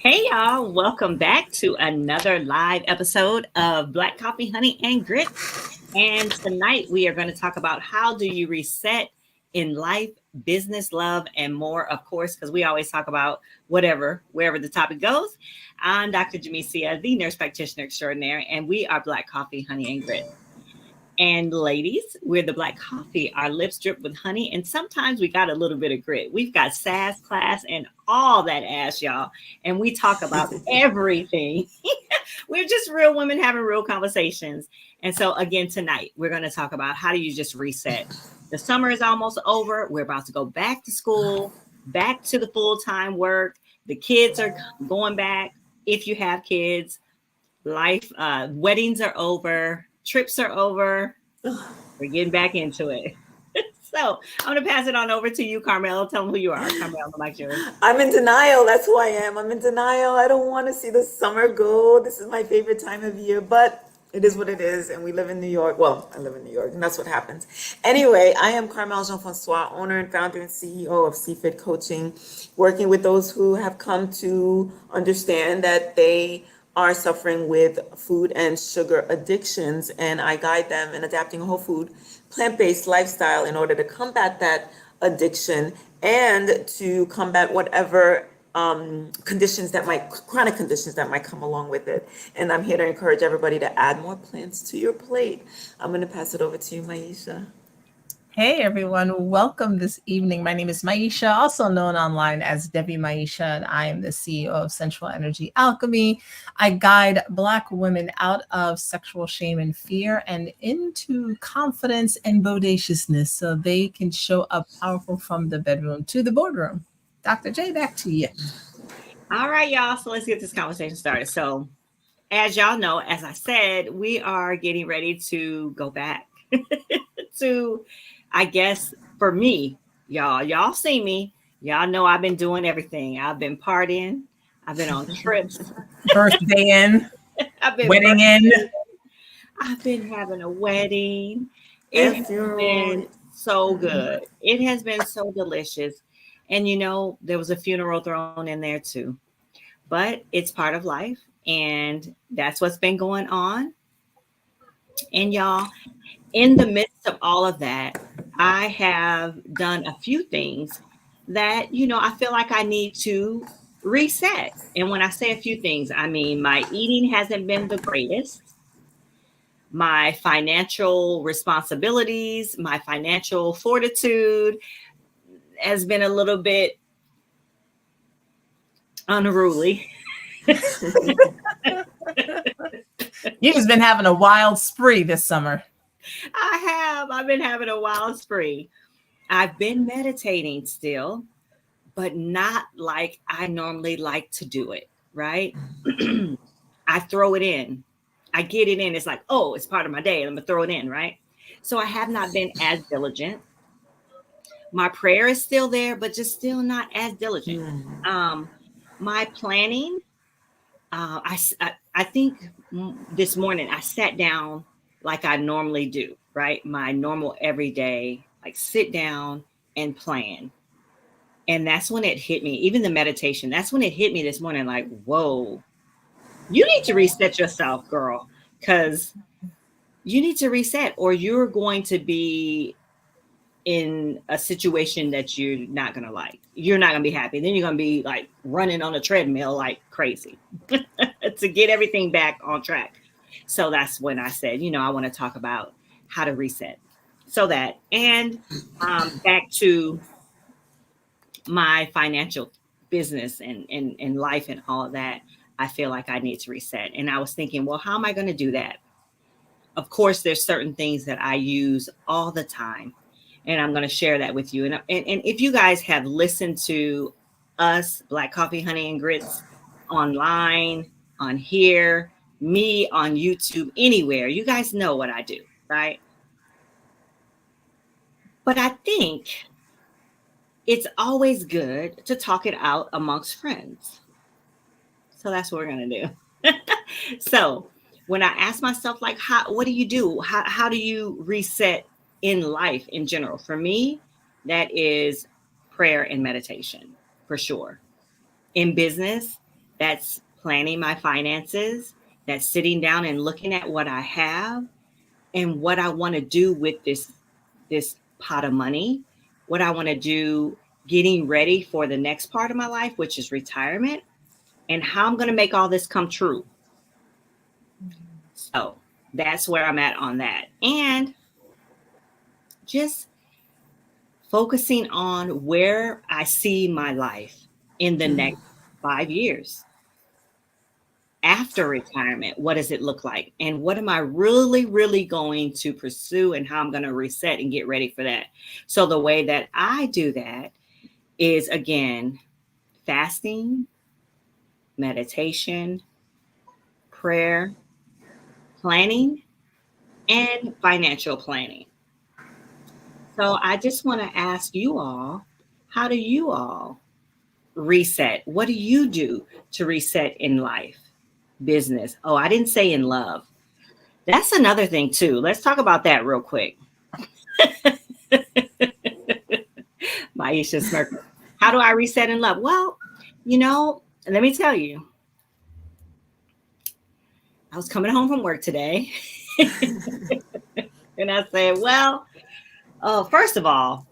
Hey y'all, welcome back to another live episode of Black Coffee, Honey, and Grits. And tonight we are going to talk about how do you reset in life, business, love, and more, of course, because we always talk about whatever, wherever the topic goes. I'm Dr. Jamesia, the nurse practitioner extraordinaire, and we are Black Coffee, Honey, and Grits. And ladies, we're the black coffee. Our lips drip with honey, and sometimes we got a little bit of grit. We've got sass, class, and all that ass, y'all. And we talk about everything. We're just real women having real conversations. And so, again, tonight we're going to talk about how do you just reset. The summer is almost over. We're about to go back to school, back to the full-time work. The kids are going back. If you have kids, life, weddings are over, trips are over. We're getting back into it. So I'm going to pass it on over to you, Carmel. Tell them who you are. Carmel, the mic's yours. I'm in denial. That's who I am. I'm in denial. I don't want to see the summer go. This is my favorite time of year, but it is what it is. And we live in New York. Well, I live in New York, and that's what happens. Anyway, I am Carmel Jean-Francois, owner and founder and CEO of CFIT Coaching, working with those who have come to understand that they are suffering with food and sugar addictions. And I guide them in adapting a whole food, plant-based lifestyle in order to combat that addiction and to combat whatever chronic conditions that might come along with it. And I'm here to encourage everybody to add more plants to your plate. I'm going to pass it over to you, Maisha. Hey everyone, welcome this evening. My name is Maisha, also known online as Debbie Maisha, and I am the CEO of Sensual Energy Alchemy. I guide Black women out of sexual shame and fear and into confidence and bodaciousness so they can show up powerful from the bedroom to the boardroom. Dr. J, back to you. All right, y'all. So let's get this conversation started. So, as y'all know, as I said, we are getting ready to go back to, I guess, for me, y'all see me. Y'all know I've been doing everything. I've been partying. I've been on trips. Birthday in, I've been wedding in. I've been having a wedding. It has been so good. It has been so delicious. And there was a funeral thrown in there too. But it's part of life. And that's what's been going on. And y'all, in the midst of all of that, I have done a few things that, I feel like I need to reset. And when I say a few things, I mean my eating hasn't been the greatest. My financial responsibilities, my financial fortitude has been a little bit unruly. You've just been having a wild spree this summer. I've been having a wild spree. I've been meditating still, but not like I normally like to do it, right? I throw it in. I get it in. It's like, oh, it's part of my day. I'm going to throw it in, right? So I have not been as diligent. My prayer is still there, but just still not as diligent. My planning, I think this morning I sat down like I normally do, right? My normal everyday, like sit down and plan. And that's when it hit me, even the meditation, that's when it hit me this morning, like, whoa, you need to reset yourself, girl, because you need to reset or you're going to be in a situation that you're not going to like. You're not going to be happy. Then you're going to be like running on a treadmill like crazy to get everything back on track. So that's when I said, I want to talk about how to reset. So that, and back to my financial business and life and all of that, I feel like I need to reset. And I was thinking, well, how am I going to do that? Of course, there's certain things that I use all the time. And I'm going to share that with you. And if you guys have listened to us, Black Coffee, Honey, and Grits, online, on here, me on YouTube, anywhere, you guys know what I do, right? But I think it's always good to talk it out amongst friends. So that's what we're going to do. So when I ask myself, like, what do you do? How do you reset in life in general? For me, that is prayer and meditation for sure. In business, That's planning my finances. That's sitting down and looking at what I have and what I want to do with this pot of money, what I want to do getting ready for the next part of my life, which is retirement, and how I'm going to make all this come true. So that's where I'm at on that. And just focusing on where I see my life in the next 5 years. After retirement, what does it look like? And what am I really, really going to pursue and how I'm going to reset and get ready for that? So the way that I do that is, again, fasting, meditation, prayer, planning, and financial planning. So I just want to ask you all, how do you all reset? What do you do to reset in life? Business. Oh, I didn't say in love. That's another thing too. Let's talk about that real quick. Maisha smirking. How do I reset in love? Well, let me tell you. I was coming home from work today and I said, well, first of all,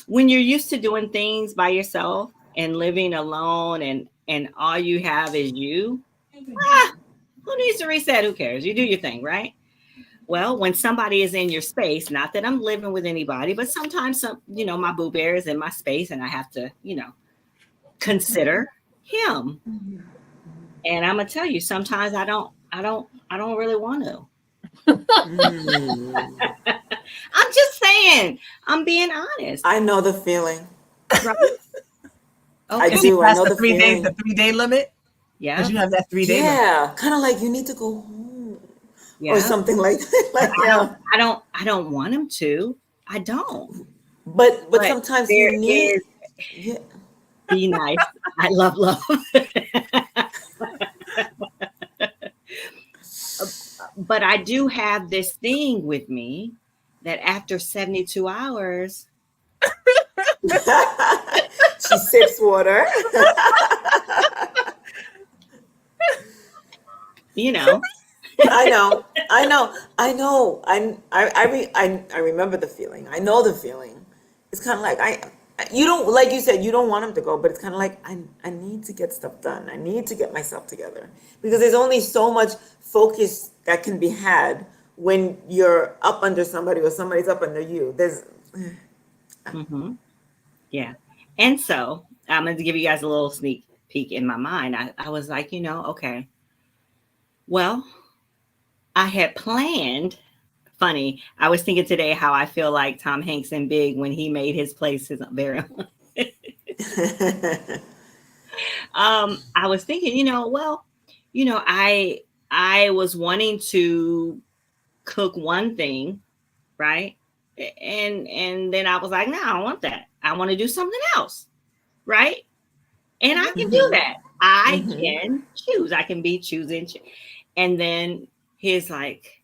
when you're used to doing things by yourself and living alone and all you have is you, who needs to reset? Who cares? You do your thing, right? Well, when somebody is in your space, not that I'm living with anybody, but sometimes my boo bear is in my space and I have to, consider him. And I'm gonna tell you, sometimes I don't really want to. I'm just saying, I'm being honest. I know the feeling. Right? Okay. I do. I know the 3 feeling. The 3-day limit. Yeah. Because you have that 3-day limit. Yeah. Kind of like you need to go home. Yeah. Or something like that. I don't want him to. I don't. But sometimes you need. Yeah. Be nice. I love love. But I do have this thing with me that after 72 hours, she sips water. I remember the feeling. I know the feeling. It's kind of like you don't, like you said, you don't want him to go, but it's kind of like I need to get stuff done. I need to get myself together because there's only so much focus that can be had when you're up under somebody or somebody's up under you. Yeah. And so I'm going to give you guys a little sneak peek in my mind. I was like, okay, well, I had planned. Funny. I was thinking today how I feel like Tom Hanks in Big when he made his place his very own. I was thinking, I was wanting to cook one thing, right? And then I was like, no, I don't want that. I want to do something else, right? And I can do that. I can choose. I can be choosing. And then he's like,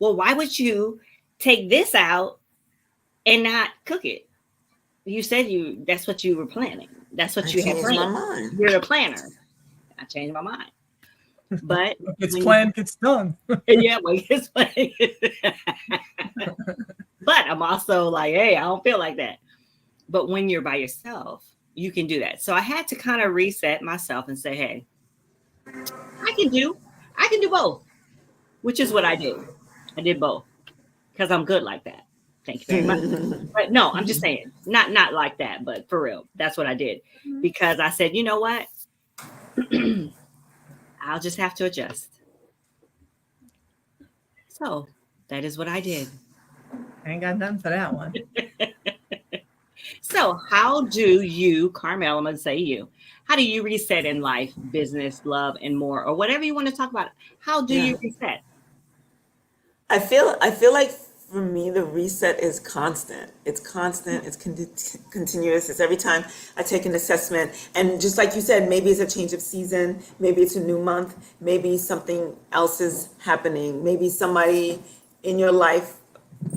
well, why would you take this out and not cook it? You said that's what you were planning. That's what you had planned. You're the planner. I changed my mind. But it's planned, gets done. Yeah, well, it's planned. But I'm also like, hey, I don't feel like that. But when you're by yourself, you can do that. So I had to kind of reset myself and say, hey, I can do both, which is what I did. I did both because I'm good like that. Thank you very much. But no, I'm just saying, not like that, but for real, that's what I did. Because I said, you know what? I'll just have to adjust. So that is what I did. I ain't got done for that one. So how do you, Carmel, I'm going to say you, how do you reset in life, business, love, and more, or whatever you want to talk about? How do you reset? I feel like for me, the reset is constant. It's constant. It's continuous. It's every time I take an assessment. And just like you said, maybe it's a change of season. Maybe it's a new month. Maybe something else is happening. Maybe somebody in your life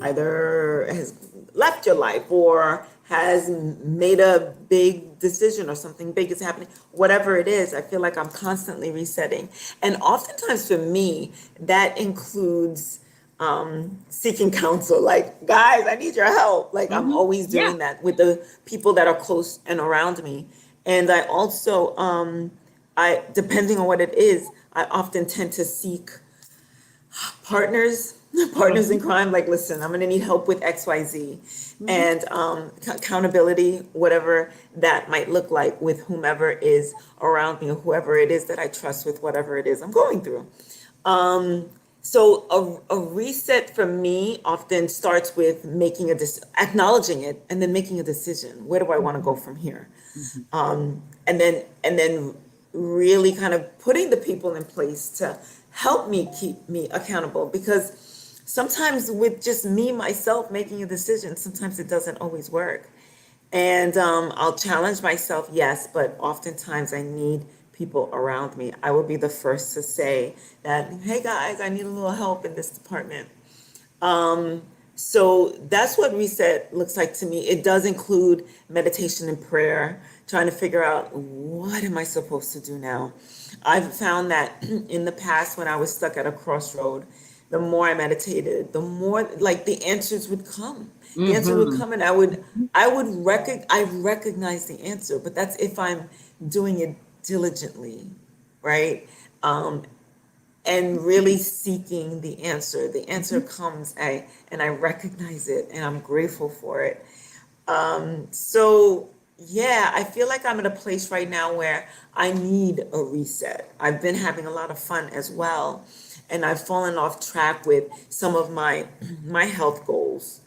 either has left your life or has made a big decision or something big is happening, whatever it is, I feel like I'm constantly resetting. And oftentimes for me, that includes seeking counsel. Like, guys, I need your help. Like, I'm always Yeah. doing that with the people that are close and around me. And I also, depending on what it is, I often tend to seek partners partners in crime. Like, listen, I'm going to need help with XYZ, and accountability, whatever that might look like, with whomever is around me or whoever it is that I trust with whatever it is I'm going through. So a reset for me often starts with acknowledging it, and then making a decision. Where do I want to go from here? And then really kind of putting the people in place to help me keep me accountable, because sometimes with just me myself making a decision, sometimes it doesn't always work. And I'll challenge myself, yes, but oftentimes I need people around me. I will be the first to say that, hey guys, I need a little help in this department. So that's what reset looks like to me. It does include meditation and prayer, trying to figure out, what am I supposed to do now? I've found that in the past, when I was stuck at a crossroad, the more I meditated, the more like the answers would come. The answer would come, and I recognize the answer, but that's if I'm doing it diligently, right? And really seeking the answer. The answer comes, and I recognize it, and I'm grateful for it. So yeah, I feel like I'm in a place right now where I need a reset. I've been having a lot of fun as well, and I've fallen off track with some of my health goals,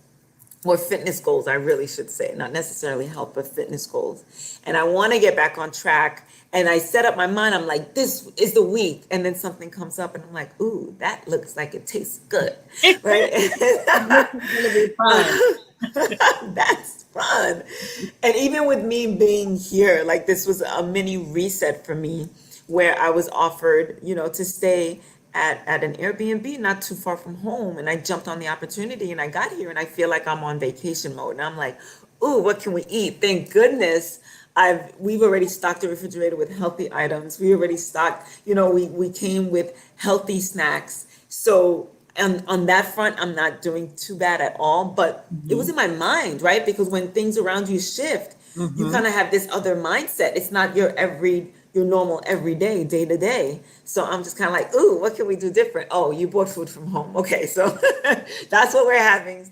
or fitness goals, I really should say, not necessarily health, but fitness goals. And I want to get back on track. And I set up my mind, I'm like, this is the week. And then something comes up, and I'm like, ooh, that looks like it tastes good, right? It's gonna be fun. That's fun. And even with me being here, like, this was a mini reset for me, where I was offered, to stay at an Airbnb not too far from home. And I jumped on the opportunity, and I got here, and I feel like I'm on vacation mode. And I'm like, ooh, what can we eat? Thank goodness we've already stocked the refrigerator with healthy items. We already stocked, we came with healthy snacks. So on that front, I'm not doing too bad at all. But it was in my mind, right? Because when things around you shift, you kind of have this other mindset. It's not your normal everyday, day to day. So I'm just kind of like, ooh, what can we do different? Oh, you bought food from home. Okay, so that's what we're having.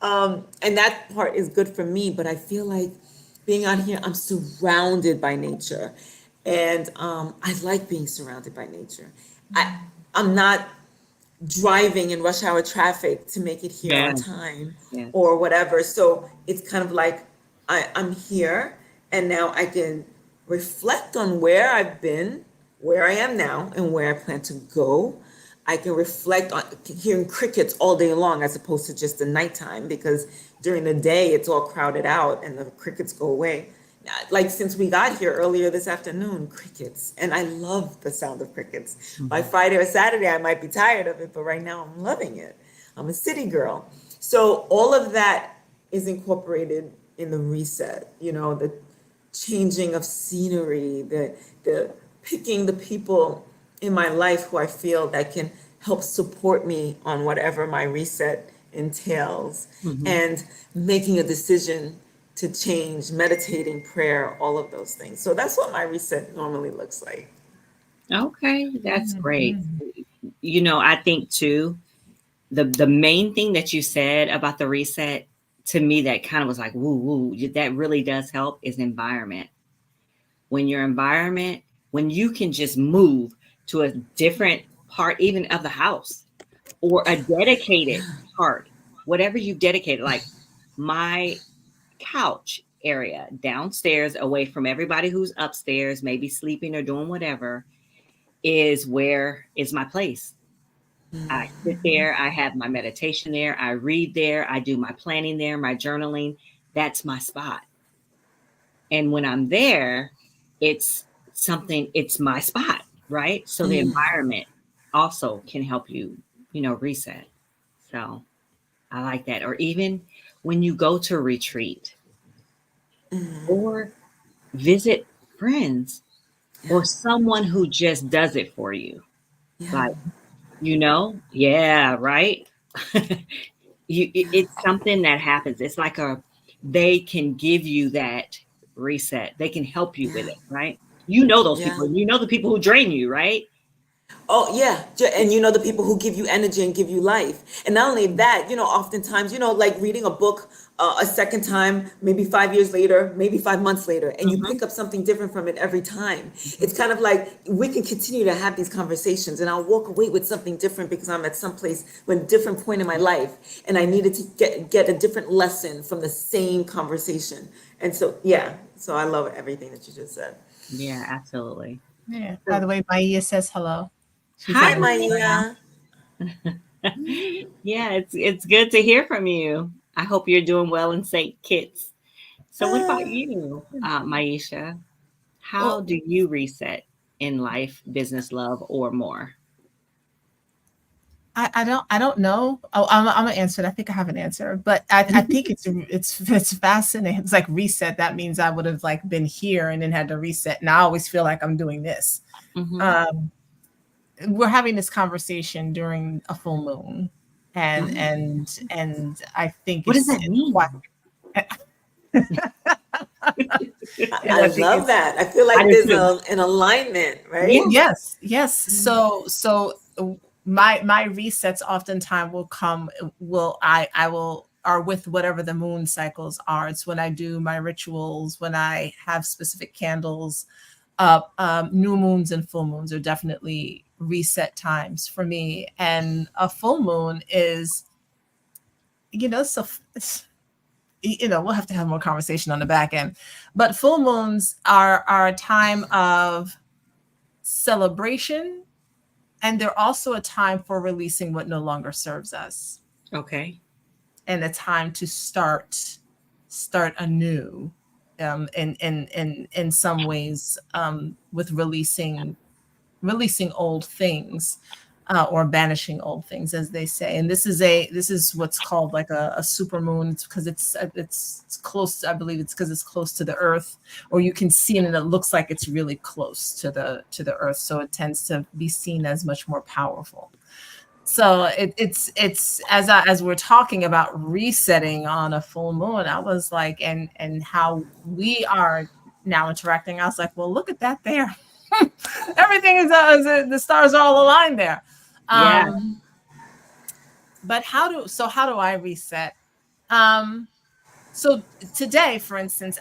And that part is good for me, but I feel like being out here, I'm surrounded by nature. And I like being surrounded by nature. I'm not driving in rush hour traffic to make it here on time or whatever. So it's kind of like I'm here, and now I can reflect on where I've been, where I am now, and where I plan to go. I can reflect on hearing crickets all day long, as opposed to just the nighttime, because during the day it's all crowded out and the crickets go away. Like, since we got here earlier this afternoon, crickets, and I love the sound of crickets. By Friday or Saturday, I might be tired of it, but right now I'm loving it. I'm a city girl. So all of that is incorporated in the reset, the changing of scenery, the picking the people in my life who I feel that can help support me on whatever my reset entails, and making a decision to change, meditating, prayer, all of those things. So that's what my reset normally looks like. Okay, that's great. I think too, the main thing that you said about the reset, to me, that kind of was like, woo, woo, that really does help, is environment. When you can just move to a different part, even of the house, or a dedicated part, whatever you've dedicated, like my couch area downstairs, away from everybody who's upstairs, maybe sleeping or doing whatever, is my place. I sit there, I have my meditation there, I read there, I do my planning there, my journaling. That's my spot. And when I'm there, it's my spot, right? So the environment also can help you, reset. So I like that. Or even when you go to retreat, or visit friends Yeah. or someone who just does it for you. Yeah. Like, yeah, right. It's something that happens. It's like they can give you that reset. They can help you with Yeah. it, right? You know those Yeah. people. You know the people who drain you, right? Oh yeah, and the people who give you energy and give you life. And not only that, oftentimes, like reading a book a second time, maybe 5 years later, maybe 5 months later, and you Mhm, pick up something different from it every time. mhm. It's kind of like we can continue to have these conversations, and I'll walk away with something different because I'm at some place when a different point in my life, and I needed to get a different lesson from the same conversation. And so yeah, so I love everything that you just said. Yeah, absolutely. Yeah. By So, the way, Maya says hello. She's Hi, hi, on Instagram. Maia. yeah, it's good to hear from you. I hope you're doing well in St. Kitts. So, what about Ah. you, Maisha? How Well, do you reset in life, business, love, or more? I don't know. Oh, I'm gonna answer it. I think I have an answer, but I think it's fascinating. It's like reset. That means I would have like been here and then had to reset. And I always feel like I'm doing this. Hmm. Um, we're having this conversation during a full moon, and Oh, I think What does it's that quite. mean? And I I think love it's that. I feel I like do there's too. an alignment, right? Yeah. yes. So my resets oftentimes will come will I will are with whatever the moon cycles are. It's when I do my rituals, when I have specific candles. New moons and full moons are definitely reset times for me, and a full moon is, so we'll have to have more conversation on the back end, but full moons are a time of celebration, and they're also a time for releasing what no longer serves us, Okay. and a time to start anew, in some ways, with releasing old things, or banishing old things, as they say. And this is what's called like a super moon. It's because it's close. I believe it's because it's close to the Earth, or you can see it and it looks like it's really close to the Earth. So it tends to be seen as much more powerful. So it's as we're talking about resetting on a full moon, I was like, and how we are now interacting. I was like, well, look at that there. Everything the stars are all aligned there. Yeah. Um, but how do I reset? Um, so today, for instance,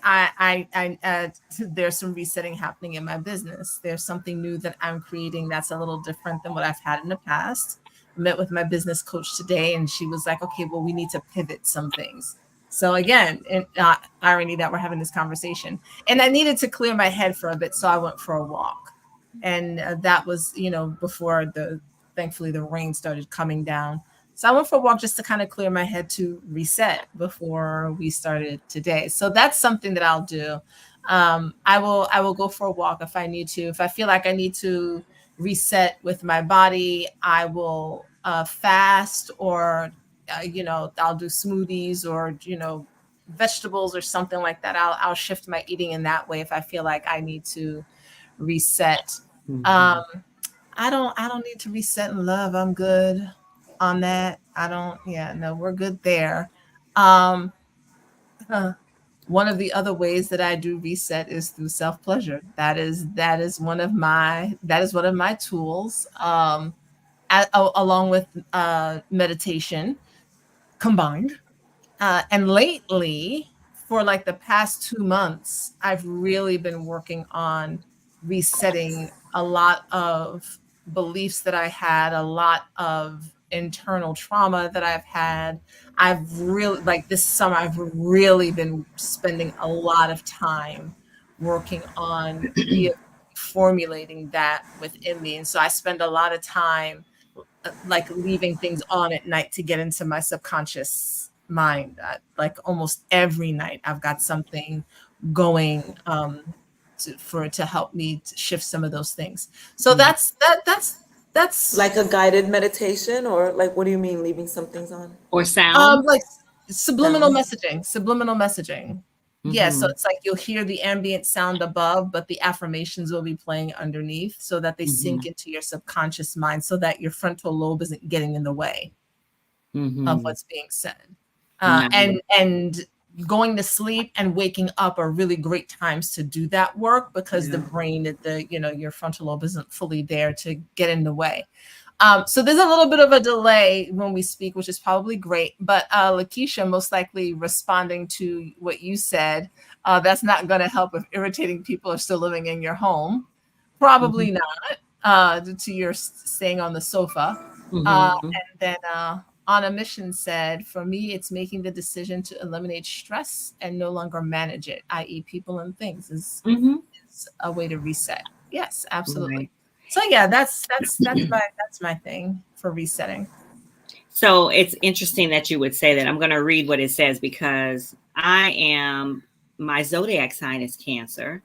there's some resetting happening in my business. There's something new that I'm creating that's a little different than what I've had in the past. I met with my business coach today, and she was like, "Okay, well, we need to pivot some things." So again, irony that we're having this conversation, and I needed to clear my head for a bit, so I went for a walk, and that was, before thankfully the rain started coming down. So I went for a walk just to kind of clear my head, to reset before we started today. So that's something that I'll do. I will go for a walk if I need to. If I feel like I need to reset with my body, I will fast, or I'll do smoothies, or vegetables or something like that. I'll shift my eating in that way if I feel like I need to reset. Mhm. Um, I don't need to reset in love. I'm good on that. I don't, yeah, no, we're good there. Um, uh, One of the other ways that I do reset is through self-pleasure. That is one of my tools. Along with meditation combined. And lately, for like the past 2 months, I've really been working on resetting a lot of beliefs that I had, a lot of internal trauma that I've had. I've really, like this summer, I've really been spending a lot of time working on reformulating that within me. And so I spend a lot of time like leaving things on at night to get into my subconscious mind. Like almost every night, I've got something going, to help me to shift some of those things. So Mhm. that's Like a guided meditation, or like, what do you mean leaving some things on? Or sound. like subliminal Sounds. messaging, subliminal messaging. Yeah, so it's like you'll hear the ambient sound above, but the affirmations will be playing underneath so that they sink into your subconscious mind so that your frontal lobe isn't getting in the way of what's being said. And going to sleep and waking up are really great times to do that work because the brain, your frontal lobe isn't fully there to get in the way. So there's a little bit of a delay when we speak, which is probably great. But Lakeisha, most likely responding to what you said, that's not going to help if irritating people are still living in your home. Probably not, to your staying on the sofa. And then On a Mission said, for me, it's making the decision to eliminate stress and no longer manage it, i.e. people and things is a way to reset. Yes, absolutely. Right. So yeah, that's my thing for resetting. So it's interesting that you would say that. I'm going to read what it says because my zodiac sign is Cancer,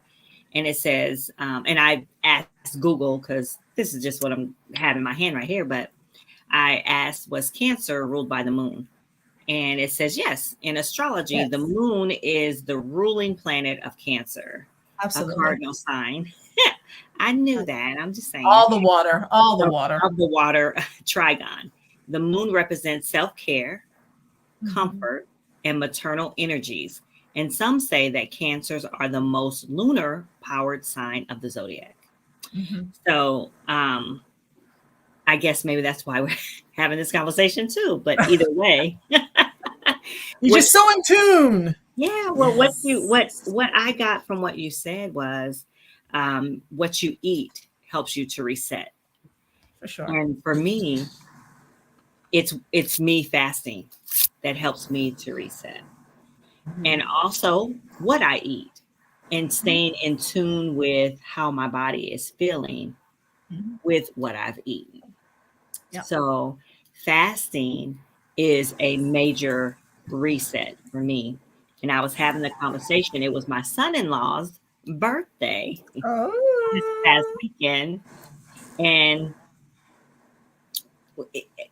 and it says, and I asked Google because this is just what I'm having in my hand right here, but I asked, was Cancer ruled by the moon? And it says yes. In astrology, the moon is the ruling planet of Cancer, a cardinal sign. I knew that. I'm just saying. All the water. Of the water trigon. The moon represents self-care, comfort, and maternal energies. And some say that Cancers are the most lunar-powered sign of the zodiac. So I guess maybe that's why we're having this conversation too. But either way. You're just so in tune. Yeah. Well, what I got from what you said was what you eat helps you to reset. For sure. And for me, it's me fasting that helps me to reset. And also what I eat and staying in tune with how my body is feeling with what I've eaten. So fasting is a major reset for me. And I was having a conversation. It was my son-in-law's birthday this past weekend, and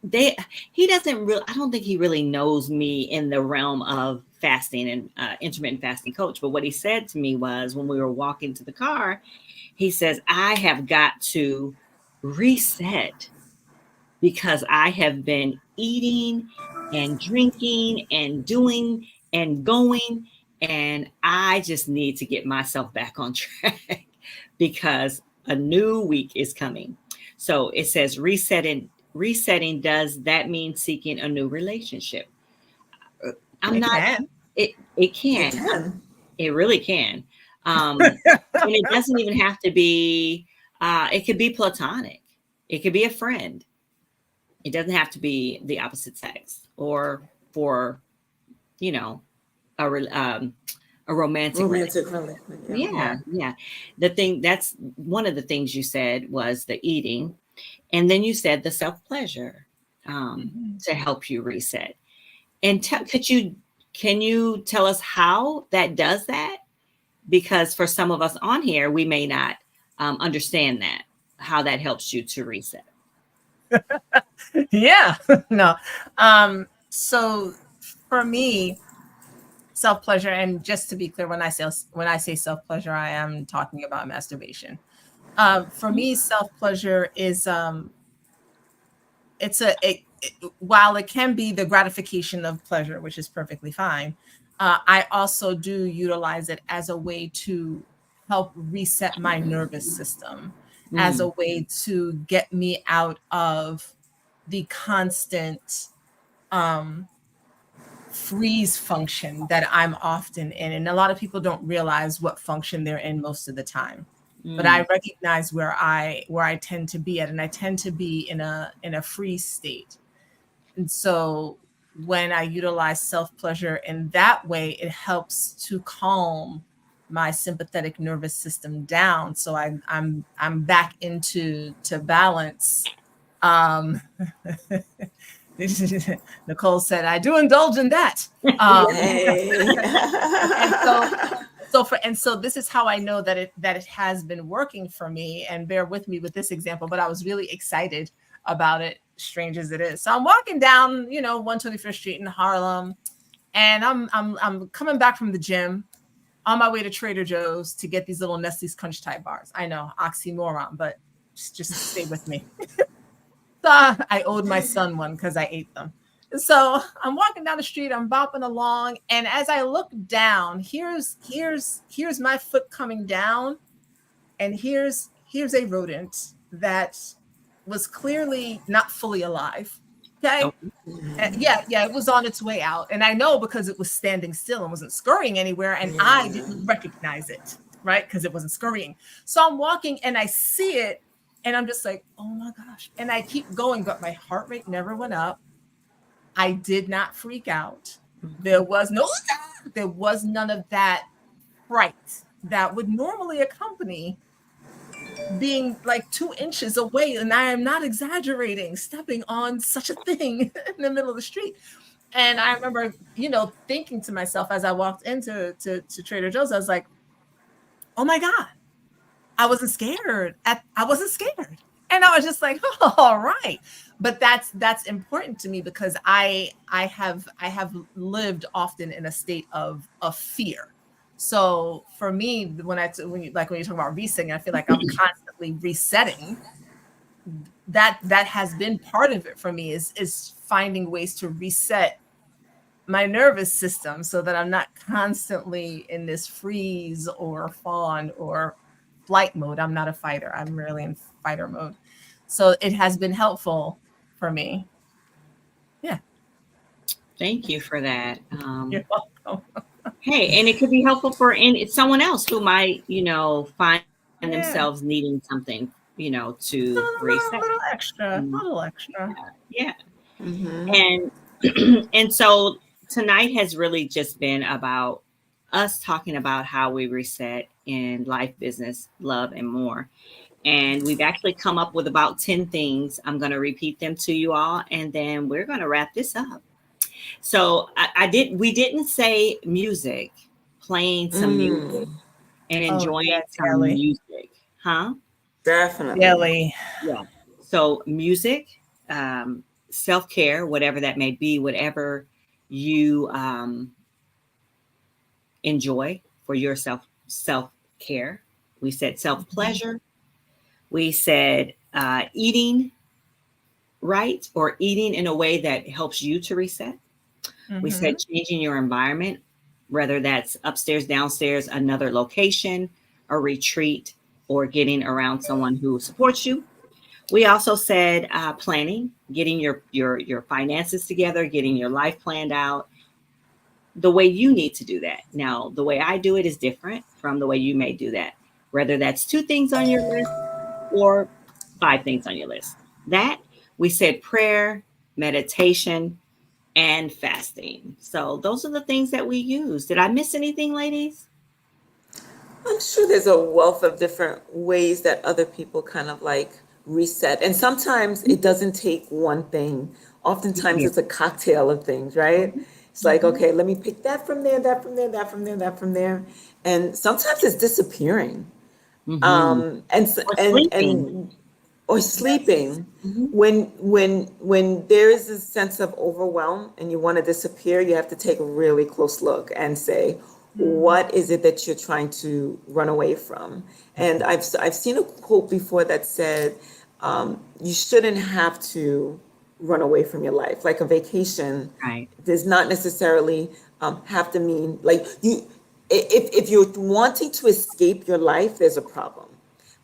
he doesn't really, I don't think he really knows me in the realm of fasting and intermittent fasting coach. But what he said to me was, when we were walking to the car, he says, I have got to reset because I have been eating and drinking and doing and going, and I just need to get myself back on track because a new week is coming. So it says resetting. Does that mean seeking a new relationship? It can. It really can. And it doesn't even have to be, it could be platonic. It could be a friend. It doesn't have to be the opposite sex or for, a romantic relationship. Yeah. That's one of the things you said was the eating. And then you said the self-pleasure to help you reset. And can you tell us how that does that? Because for some of us on here, we may not understand how that helps you to reset. Yeah, no. So for me, self-pleasure, and just to be clear, when I say self-pleasure, I am talking about masturbation. For me, self-pleasure is while it can be the gratification of pleasure, which is perfectly fine, I also do utilize it as a way to help reset my nervous system, as a way to get me out of the constant freeze function that I'm often in. And a lot of people don't realize what function they're in most of the time. But I recognize where I tend to be at, and I tend to be in a freeze state. And so when I utilize self-pleasure in that way, it helps to calm my sympathetic nervous system down. So I'm back into balance. Nicole said, I do indulge in that. So this is how I know that it has been working for me, and bear with me with this example, but I was really excited about it, strange as it is. So I'm walking down, 121st Street in Harlem, and I'm coming back from the gym, on my way to Trader Joe's to get these little Nestle's Crunch type bars. I know, oxymoron, but just stay with me. So I owed my son one because I ate them. So I'm walking down the street, I'm bopping along, and as I look down, here's my foot coming down, and here's a rodent that was clearly not fully alive. Okay. And yeah, it was on its way out. And I know because it was standing still and wasn't scurrying anywhere, and I didn't recognize it, right? Because it wasn't scurrying. So I'm walking and I see it, and I'm just like, oh my gosh. And I keep going, but my heart rate never went up. I did not freak out. There was none of that fright that would normally accompany being like 2 inches away, and I am not exaggerating, stepping on such a thing in the middle of the street. And I remember, thinking to myself as I walked into Trader Joe's, I was like, oh my God, I wasn't scared. I wasn't scared. And I was just like, oh, all right. But that's important to me because I have lived often in a state of fear. So for me, when you talk about resetting, I feel like I'm constantly resetting. That has been part of it for me is finding ways to reset my nervous system so that I'm not constantly in this freeze or fawn or flight mode. I'm not a fighter. I'm rarely in fighter mode. So it has been helpful for me. Yeah. Thank you for that. You're welcome. Hey, and it could be helpful for someone else who might, find themselves needing something, to reset. A little extra. Yeah. Mm-hmm. And so tonight has really just been about us talking about how we reset in life, business, love, and more. And we've actually come up with about 10 things. I'm going to repeat them to you all, and then we're going to wrap this up. So we didn't say music, playing some music and enjoying some music, huh? Definitely. Really. Yeah. So music, self-care, whatever that may be, whatever you enjoy for your self-care. We said self-pleasure. We said eating right, or eating in a way that helps you to reset. We said changing your environment, whether that's upstairs, downstairs, another location, a retreat, or getting around someone who supports you. We also said planning, getting your finances together, getting your life planned out the way you need to do that. Now, the way I do it is different from the way you may do that, whether that's 2 things on your list or 5 things on your list. That we said prayer, meditation, and fasting. So those are the things that we use. Did I miss anything, ladies? I'm sure there's a wealth of different ways that other people kind of like reset. And sometimes it doesn't take one thing. Oftentimes it's a cocktail of things, right? It's like, okay, let me pick that from there, that from there, that from there, that from there. And sometimes it's disappearing. Or sleeping. When there is a sense of overwhelm and you want to disappear, you have to take a really close look and say, what is it that you're trying to run away from? And I've seen a quote before that said, you shouldn't have to run away from your life. Like a vacation does not necessarily have to mean like you. If you're wanting to escape your life, there's a problem.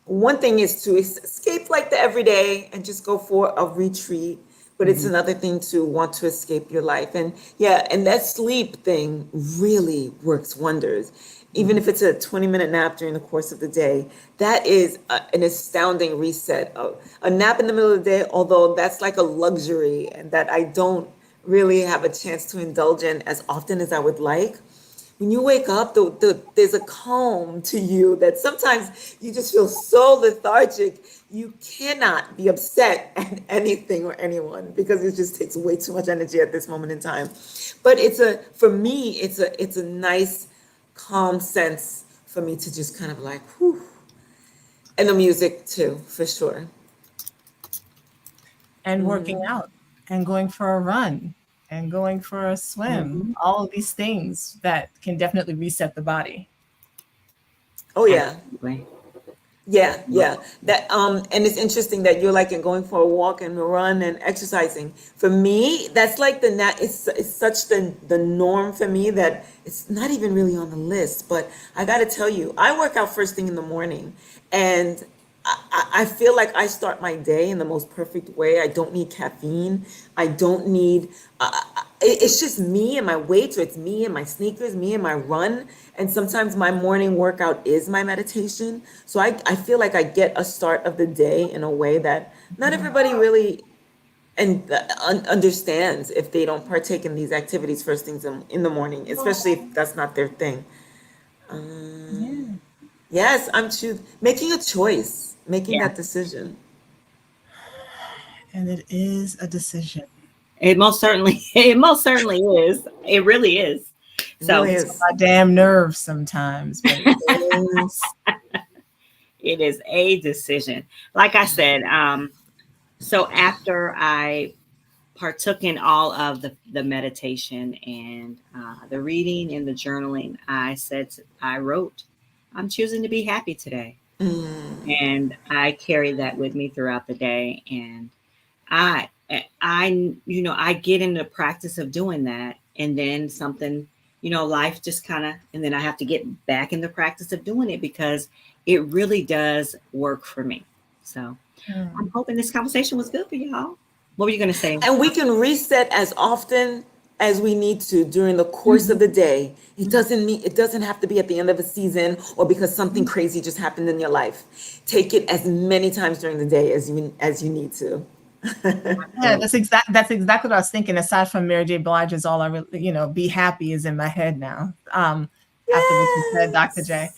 One thing is to escape like the everyday and just go for a retreat, but it's another thing to want to escape your life. And and that sleep thing really works wonders. Even if it's a 20-minute nap during the course of the day, that is an astounding reset. A nap in the middle of the day, although that's like a luxury and that I don't really have a chance to indulge in as often as I would like. When you wake up, there's a calm to you that sometimes you just feel so lethargic. You cannot be upset at anything or anyone because it just takes way too much energy at this moment in time. But for me, it's a nice, calm sense for me to just kind of like, whew. And the music too, for sure. And working out and going for a run and going for a swim, all of these things that can definitely reset the body. Oh yeah. Absolutely. Yeah, yeah. That and it's interesting that you're like in going for a walk and a run and exercising. For me, that's like it's such the norm for me that it's not even really on the list. But I got to tell you, I work out first thing in the morning, and I feel like I start my day in the most perfect way. I don't need caffeine. I don't need. It's just me and my weights, or it's me and my sneakers, me and my run. And sometimes my morning workout is my meditation. So I feel like I get a start of the day in a way that not everybody really understands if they don't partake in these activities first things in the morning, especially if that's not their thing. Yeah. Yes, making a choice, making Yeah. that decision. And it is a decision. It most certainly is. It really is. It really So Gets on is. my damn nerves sometimes, but it is. it is a decision. Like I said, so after I partook in all of the meditation and the reading and the journaling, I wrote, I'm choosing to be happy today. Mm, And I carry that with me throughout the day. And I, I get in the practice of doing that. And then something, life just kind of, and then I have to get back in the practice of doing it because it really does work for me. So Hmm. I'm hoping this conversation was good for y'all. What were you going to say? And we can reset as often as we need to during the course of Mhm. the day. It doesn't have to be at the end of a season or because something crazy just happened in your life. Take it as many times during the day as you need to. Yeah, Absolutely. that's exactly what I was thinking. Aside from Mary J. Blige is all I really, be happy is in my head now. After what you said, Dr. J. Yes.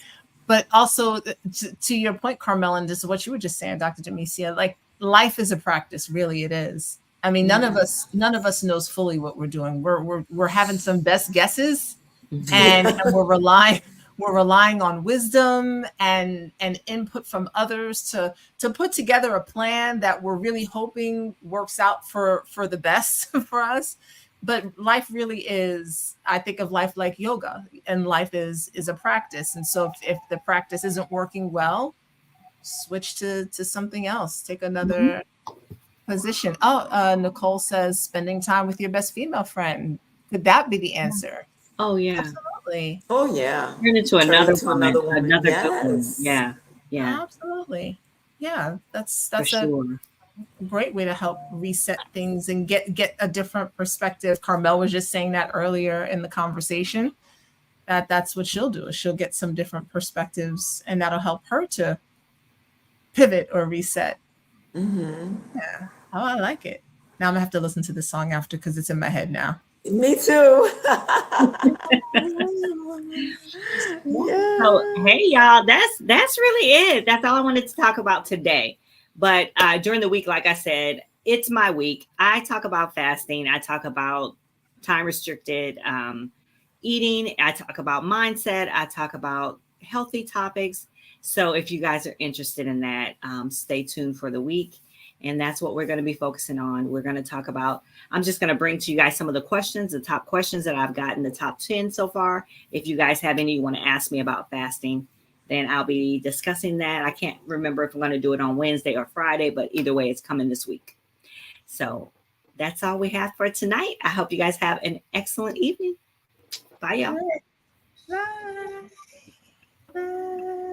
But also to your point, Carmel, and this is what you were just saying, Dr. Demesia, like life is a practice, really it is. I mean, none of us knows fully what we're doing. We're having some best guesses, Mhm. and Yeah. we're relying on wisdom and input from others to put together a plan that we're really hoping works out for the best for us. But life really is, I think of life like yoga, and life is a practice. And so if the practice isn't working well, switch to something else, take Mhm. another position. Nicole says spending time with your best female friend, could that be the answer? Oh yeah. Absolutely. Oh yeah. Turn into Turn another into woman, another woman. another good woman. Yes. Yeah. Yeah, Absolutely. Yeah, that's for a sure. great way to help reset things and get a different perspective. Carmel was just saying that earlier in the conversation, that's what she'll do. Is she'll get some different perspectives, and that'll help her to pivot or reset. Yeah. Oh, I like it. Now I'm gonna have to listen to this song after because it's in my head now. Me too. So, Yeah. hey y'all, that's really it. That's all I wanted to talk about today. But during the week, like I said, it's my week. I talk about fasting. I talk about time restricted eating. I talk about mindset. I talk about healthy topics. So if you guys are interested in that, stay tuned for the week. And that's what we're going to be focusing on. We're going to talk about, I'm just going to bring to you guys some of the questions, the top questions that I've gotten, the top 10 so far. If you guys have any you want to ask me about fasting, then I'll be discussing that. I can't remember if I'm going to do it on Wednesday or Friday, but either way, it's coming this week. So that's all we have for tonight. I hope you guys have an excellent evening. Bye, All y'all. right. Bye. Bye.